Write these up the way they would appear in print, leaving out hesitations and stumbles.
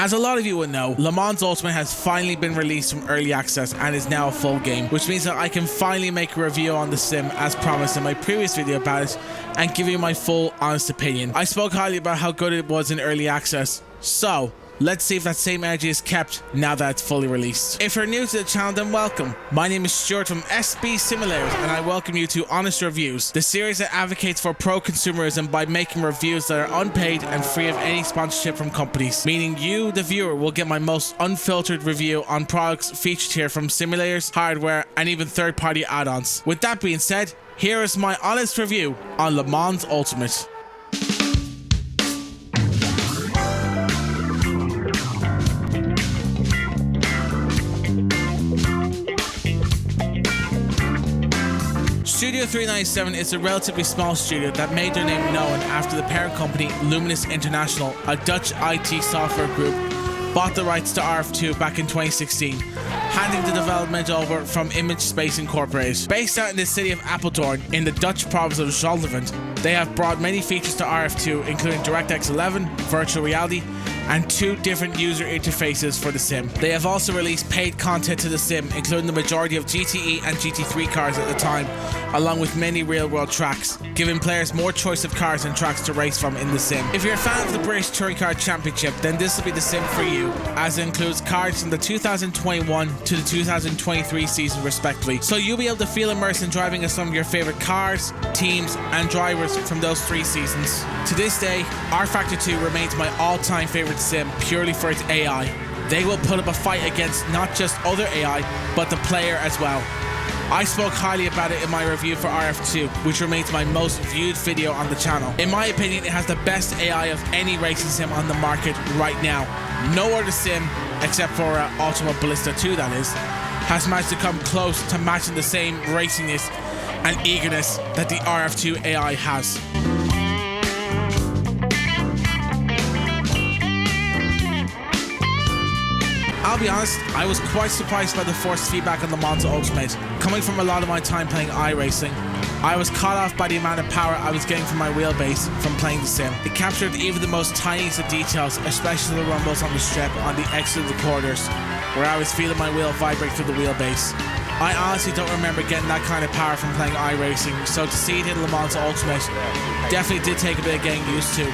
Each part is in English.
As a lot of you will know, Le Mans Ultimate has finally been released from early access and is now a full game, which means that I can finally make a review on the sim as promised in my previous video about it and give you my full honest opinion. I spoke highly about how good it was in early access, so let's see if that same energy is kept now that it's fully released. If you're new to the channel, then welcome. My name is Stuart from SB Simulators and I welcome you to Honest Reviews, the series that advocates for pro-consumerism by making reviews that are unpaid and free of any sponsorship from companies, meaning you, the viewer, will get my most unfiltered review on products featured here from simulators, hardware, and even third-party add-ons. With that being said, here is my honest review on Le Mans Ultimate. Studio 397 is a relatively small studio that made their name known after the parent company Luminous International, a Dutch IT software group, bought the rights to RF2 back in 2016, handing the development over from Image Space Incorporated. Based out in the city of Apeldoorn in the Dutch province of Gelderland, they have brought many features to RF2, including DirectX 11, virtual reality, and 2 different user interfaces for the sim. They have also released paid content to the sim, including the majority of GTE and GT3 cars at the time, along with many real-world tracks, giving players more choice of cars and tracks to race from in the sim. If you're a fan of the British Touring Car Championship, then this will be the sim for you, as it includes cars from the 2021 to the 2023 season respectively, so you'll be able to feel immersed in driving as some of your favourite cars, teams, and drivers from those 3 seasons. To this day, R Factor 2 remains my all-time favourite sim purely for its AI. They will put up a fight against not just other AI, but the player as well. I spoke highly about it in my review for RF2, which remains my most viewed video on the channel. In my opinion, it has the best AI of any racing sim on the market right now. No other sim, except for Ultima Ballista 2 that is, has managed to come close to matching the same raciness and eagerness that the RF2 AI has. I'll be honest, I was quite surprised by the forced feedback on Le Mans Ultimate. Coming from a lot of my time playing iRacing, I was caught off by the amount of power I was getting from my wheelbase from playing the sim. It captured even the most tiniest of details, especially the rumbles on the strip on the exit of the quarters, where I was feeling my wheel vibrate through the wheelbase. I honestly don't remember getting that kind of power from playing iRacing, so to see it in Le Mans Ultimate definitely did take a bit of getting used to.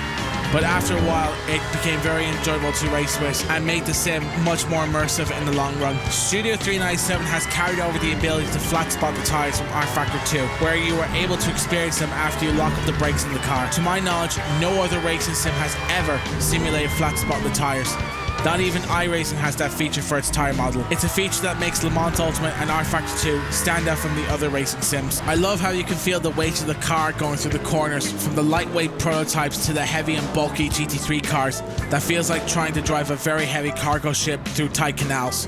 But after a while, it became very enjoyable to race with and made the sim much more immersive in the long run. Studio 397 has carried over the ability to flat spot the tyres from R Factor 2, where you were able to experience them after you lock up the brakes in the car. To my knowledge, no other racing sim has ever simulated flat spot the tyres. Not even iRacing has that feature for its tyre model. It's a feature that makes Le Mans Ultimate and R Factor 2 stand out from the other racing sims. I love how you can feel the weight of the car going through the corners, from the lightweight prototypes to the heavy and bulky GT3 cars that feels like trying to drive a very heavy cargo ship through tight canals.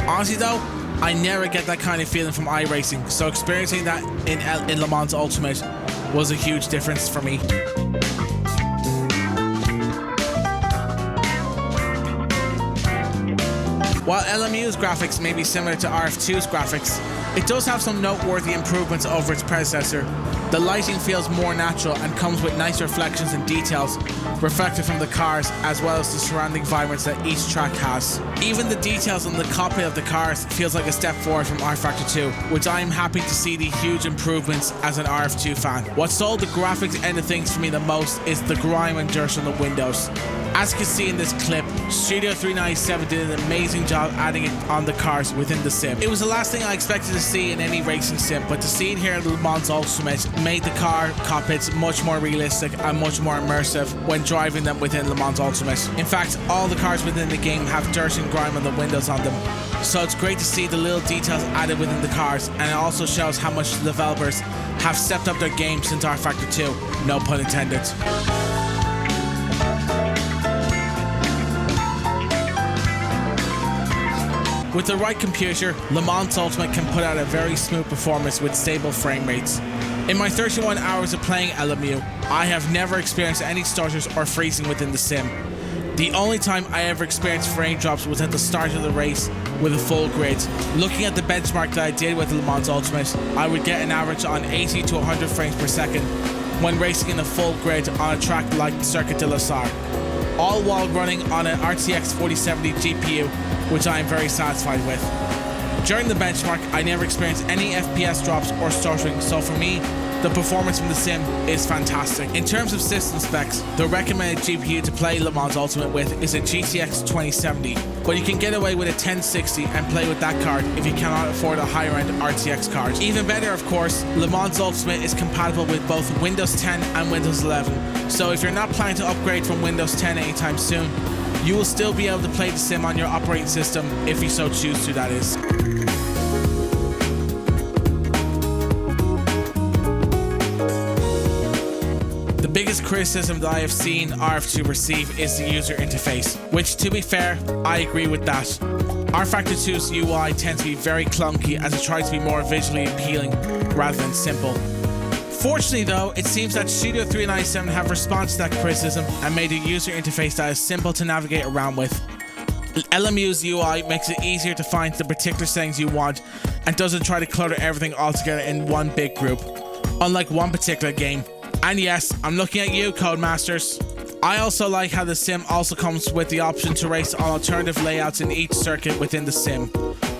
Honestly though, I never get that kind of feeling from iRacing, so experiencing that in Le Mans Ultimate was a huge difference for me. While LMU's graphics may be similar to RF2's graphics, it does have some noteworthy improvements over its predecessor. The lighting feels more natural and comes with nice reflections and details reflected from the cars, as well as the surrounding environments that each track has. Even the details on the cockpit of the cars feels like a step forward from R Factor 2, which I am happy to see the huge improvements as an RF2 fan. What sold the graphics end of things for me the most is the grime and dirt on the windows. As you can see in this clip, Studio 397 did an amazing job adding it on the cars within the sim. It was the last thing I expected to see in any racing sim, but to see it here in Le Mans Ultimate made the car cockpits much more realistic and much more immersive when driving them within Le Mans Ultimate. In fact, all the cars within the game have dirt and grime on the windows on them, so it's great to see the little details added within the cars, and it also shows how much the developers have stepped up their game since R Factor 2, no pun intended. With the right computer, Le Mans Ultimate can put out a very smooth performance with stable frame rates. In my 31 hours of playing LMU, I have never experienced any stutters or freezing within the sim. The only time I ever experienced frame drops was at the start of the race with a full grid. Looking at the benchmark that I did with Le Mans Ultimate, I would get an average on 80 to 100 frames per second when racing in a full grid on a track like Circuit de la Sarre. all while running on an RTX 4070 GPU, which I am very satisfied with. During the benchmark, I never experienced any FPS drops or stuttering, so for me, the performance from the sim is fantastic. In terms of system specs, the recommended GPU to play Le Mans Ultimate with is a GTX 2070, but you can get away with a 1060 and play with that card if you cannot afford a higher end RTX card. Even better, of course, Le Mans Ultimate is compatible with both Windows 10 and Windows 11, so if you're not planning to upgrade from Windows 10 anytime soon, you will still be able to play the sim on your operating system if you so choose to, that is. The biggest criticism that I have seen RF2 receive is the user interface, which, to be fair, I agree with that. rFactor 2's UI tends to be very clunky as it tries to be more visually appealing rather than simple. Fortunately though, it seems that Studio 397 have responded to that criticism and made a user interface that is simple to navigate around with. LMU's UI makes it easier to find the particular settings you want and doesn't try to clutter everything all together in one big group, unlike one particular game. And yes, I'm looking at you, Codemasters. I also like how the sim also comes with the option to race on alternative layouts in each circuit within the sim.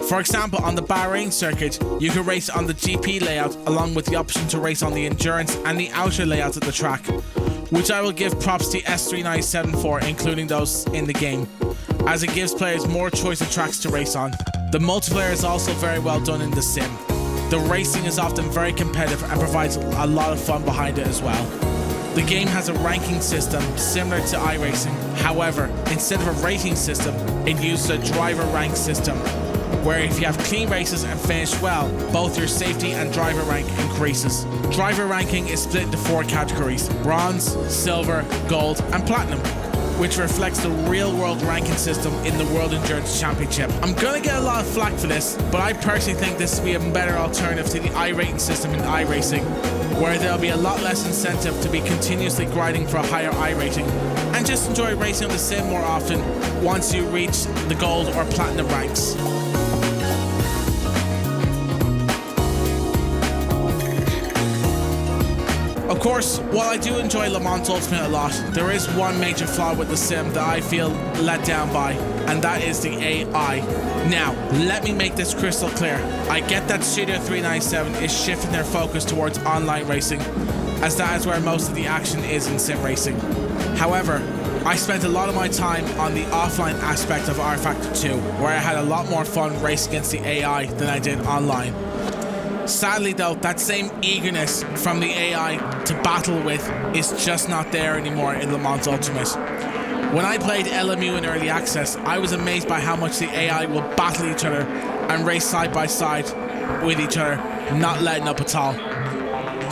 For example, on the Bahrain circuit, you can race on the GP layout along with the option to race on the endurance and the outer layouts of the track, which I will give props to S397 for including those in the game, as it gives players more choice of tracks to race on. The multiplayer is also very well done in the sim. The racing is often very competitive and provides a lot of fun behind it as well. The game has a ranking system similar to iRacing. However, instead of a rating system, it uses a driver rank system, where if you have clean races and finish well, both your safety and driver rank increases. Driver ranking is split into 4 categories: bronze, silver, gold, and platinum, which reflects the real-world ranking system in the World Endurance Championship. I'm gonna get a lot of flack for this, but I personally think this would be a better alternative to the iRating system in iRacing, where there'll be a lot less incentive to be continuously grinding for a higher iRating, and just enjoy racing on the sim more often once you reach the gold or platinum ranks. Of course, while I do enjoy Le Mans Ultimate a lot, there is one major flaw with the sim that I feel let down by, and that is the AI. Now, let me make this crystal clear. I get that Studio 397 is shifting their focus towards online racing, as that is where most of the action is in sim racing. However, I spent a lot of my time on the offline aspect of rFactor 2, where I had a lot more fun racing against the AI than I did online. Sadly though, that same eagerness from the AI to battle with is just not there anymore in Le Mans Ultimate. When I played LMU in early access, I was amazed by how much the AI will battle each other and race side by side with each other, not letting up at all.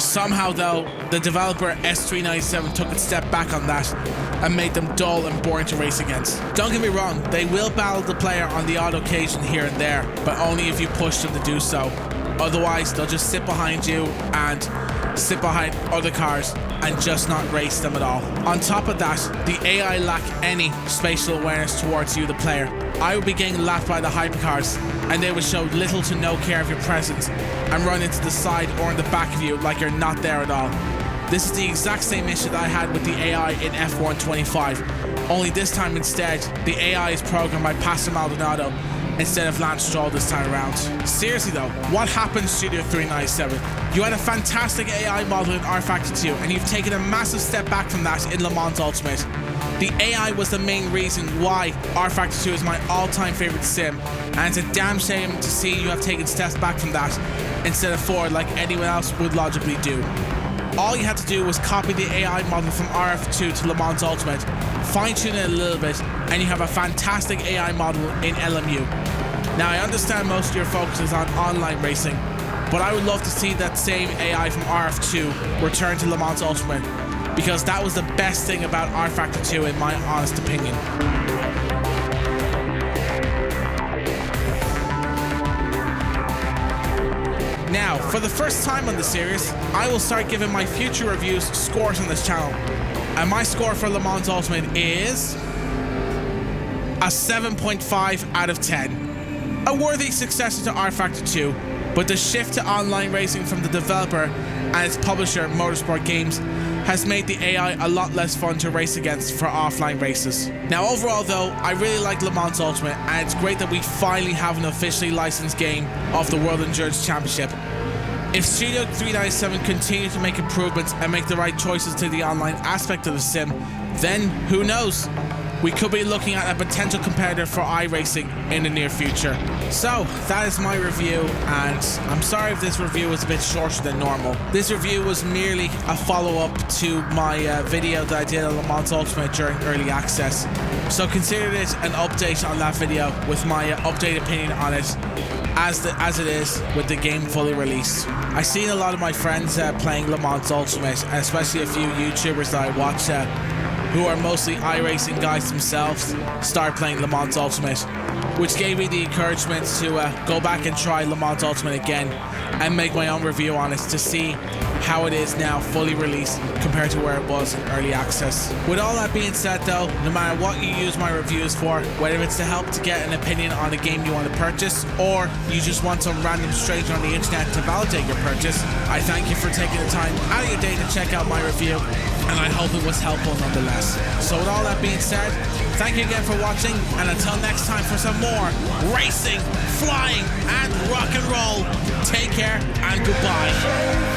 Somehow though, the developer S397 took a step back on that and made them dull and boring to race against. Don't get me wrong, they will battle the player on the odd occasion here and there, but only if you push them to do so. Otherwise, they'll just sit behind you and sit behind other cars and just not race them at all. On top of that, the AI lack any spatial awareness towards you, the player. I would be getting lapped by the hypercars, and they would show little to no care of your presence and run into the side or in the back of you like you're not there at all. This is the exact same issue that I had with the AI in F1 25, only this time instead, the AI is programmed by Pastor Maldonado instead of Lance Stroll this time around. Seriously though, what happened Studio 397? You had a fantastic AI model in rFactor 2, and you've taken a massive step back from that in Le Mans Ultimate. The AI was the main reason why rFactor 2 is my all-time favorite sim, and it's a damn shame to see you have taken steps back from that instead of forward like anyone else would logically do. All you had to do was copy the AI model from RF2 to Le Mans Ultimate, fine-tune it a little bit, and you have a fantastic AI model in LMU. Now, I understand most of your focus is on online racing, but I would love to see that same AI from RF2 return to Le Mans Ultimate, because that was the best thing about rFactor 2 in my honest opinion. Now, for the first time on the series, I will start giving my future reviews scores on this channel. And my score for Le Mans Ultimate is a 7.5 out of 10. A worthy successor to rFactor 2, but the shift to online racing from the developer and its publisher, Motorsport Games, has made the AI a lot less fun to race against for offline races. Now overall though, I really like Le Mans Ultimate, and it's great that we finally have an officially licensed game of the World Endurance Championship. If Studio 397 continue to make improvements and make the right choices to the online aspect of the sim, then who knows? We could be looking at a potential competitor for iRacing in the near future. So, that is my review, and I'm sorry if this review was a bit shorter than normal. This review was merely a follow-up to my video that I did on Le Mans Ultimate during early access. So consider it an update on that video with my updated opinion on it as it is with the game fully released. I've seen a lot of my friends playing Le Mans Ultimate, and especially a few YouTubers that I watch who are mostly iRacing guys themselves, start playing Le Mans Ultimate, which gave me the encouragement to go back and try Le Mans Ultimate again and make my own review on it to see how it is now fully released compared to where it was in early access. With all that being said though, no matter what you use my reviews for, whether it's to help to get an opinion on a game you want to purchase, or you just want some random stranger on the internet to validate your purchase, I thank you for taking the time out of your day to check out my review, and I hope it was helpful nonetheless. So with all that being said, thank you again for watching, and until next time for some more racing, flying, and rock and roll, take care and goodbye.